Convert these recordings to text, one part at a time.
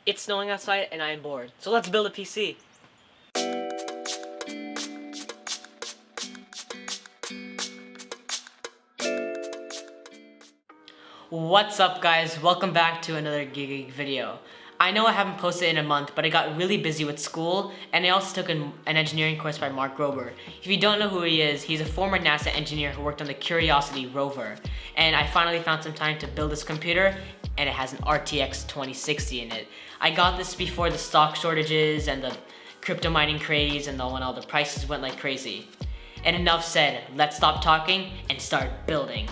It's snowing outside and I am bored. So let's build a PC. What's up guys? Welcome back to another GigaGeek video. I know I haven't posted in a month, but I got really busy with school and I also took an engineering course by Mark Rober. If you don't know who he is, he's a former NASA engineer who worked on the Curiosity rover. And I finally found some time to build this computer and it has an RTX 2060 in it. I got this before the stock shortages and the crypto mining craze and when all the prices went like crazy. And enough said, let's stop talking and start building.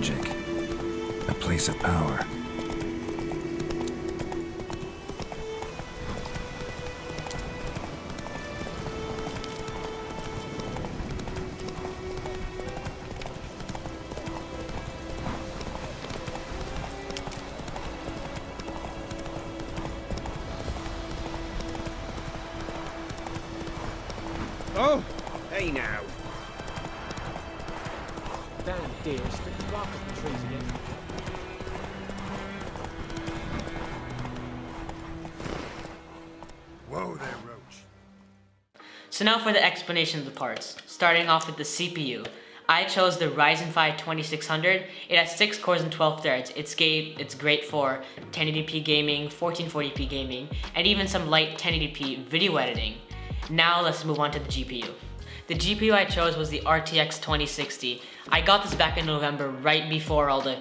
logic, a place of power. Oh, hey now. Damn deer, sticking rock up the trees again. Whoa there, Roach. So now for the explanation of the parts. Starting off with the CPU. I chose the Ryzen 5 2600. It has 6 cores and 12 threads. It's great for 1080p gaming, 1440p gaming, and even some light 1080p video editing. Now let's move on to the GPU. The GPU I chose was the RTX 2060. I got this back in November, right before all the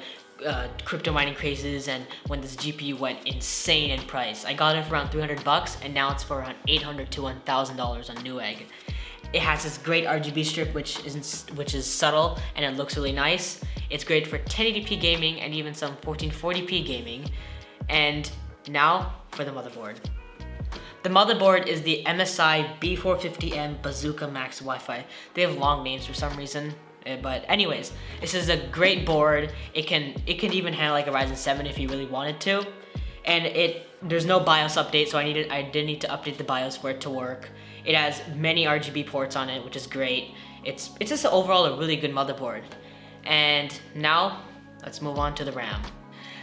crypto mining crazes and when this GPU went insane in price. I got it for around $300 and now it's for around $800 to $1,000 on Newegg. It has this great RGB strip which is subtle and it looks really nice. It's great for 1080p gaming and even some 1440p gaming. And now for the motherboard. The motherboard is the MSI B450M Bazooka Max Wi-Fi. They have long names for some reason, but anyways, this is a great board. It can even handle like a Ryzen 7 if you really wanted to. And there's no BIOS update, so I didn't need to update the BIOS for it to work. It has many RGB ports on it, which is great. It's just overall a really good motherboard. And now let's move on to the RAM.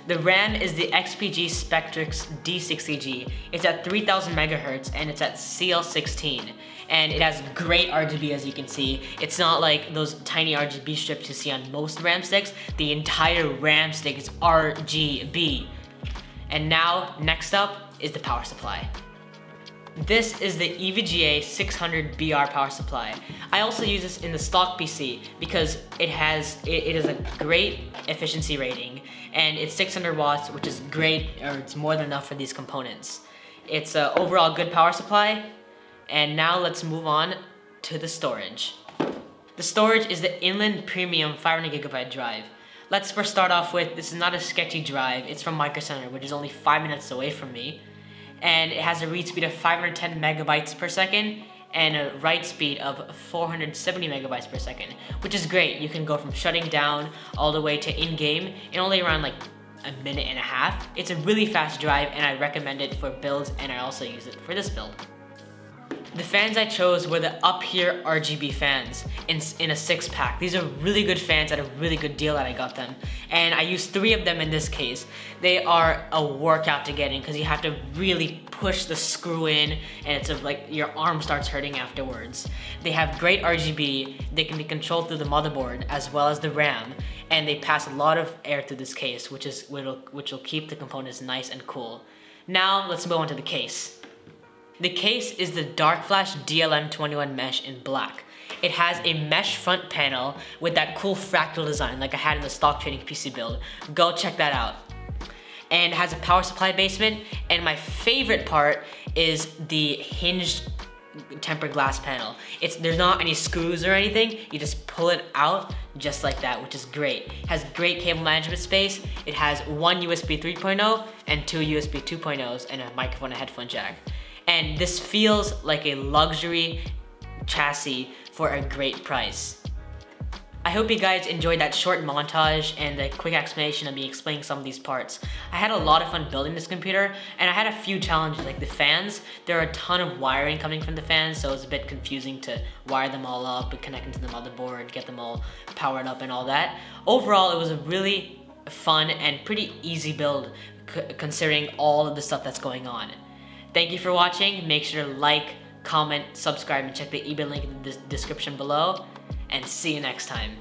The RAM is the XPG Spectrix D60G. It's at 3000 megahertz and it's at CL16. And it has great RGB, as you can see. It's not like those tiny RGB strips you see on most RAM sticks. The entire RAM stick is RGB. And now, next up is the power supply. This is the EVGA 600BR power supply. I also use this in the stock PC because it is a great efficiency rating and it's 600 watts, which is great, or it's more than enough for these components. It's an overall good power supply. And now let's move on to the storage. The storage is the Inland Premium 500GB drive. Let's first start off with, this is not a sketchy drive, it's from Microcenter, which is only 5 minutes away from me. And it has a read speed of 510 megabytes per second and a write speed of 470 megabytes per second, which is great. You can go from shutting down all the way to in-game in only around like a minute and a half. It's a really fast drive and I recommend it for builds, and I also use it for this build. The fans I chose were the Up Here RGB Fans in a 6-pack. These are really good fans at a really good deal that I got them. And I used 3 of them in this case. They are a workout to get in because you have to really push the screw in and it's like your arm starts hurting afterwards. They have great RGB, they can be controlled through the motherboard as well as the RAM, and they pass a lot of air through this case, which will keep the components nice and cool. Now let's move on to the case. The case is the Dark Flash DLM 21 mesh in black. It has a mesh front panel with that cool fractal design like I had in the stock trading PC build. Go check that out. And it has a power supply basement, and my favorite part is the hinged tempered glass panel. There's not any screws or anything, you just pull it out just like that, which is great. It has great cable management space. It has 1 USB 3.0 and 2 USB 2.0s and a microphone and headphone jack. And this feels like a luxury chassis for a great price. I hope you guys enjoyed that short montage and the quick explanation of me explaining some of these parts. I had a lot of fun building this computer, and I had a few challenges like the fans. There are a ton of wiring coming from the fans, so it's a bit confusing to wire them all up and connect them to the motherboard, get them all powered up and all that. Overall, it was a really fun and pretty easy build considering all of the stuff that's going on. Thank you for watching. Make sure to like, comment, subscribe, and check the eBay link in the description below. And see you next time.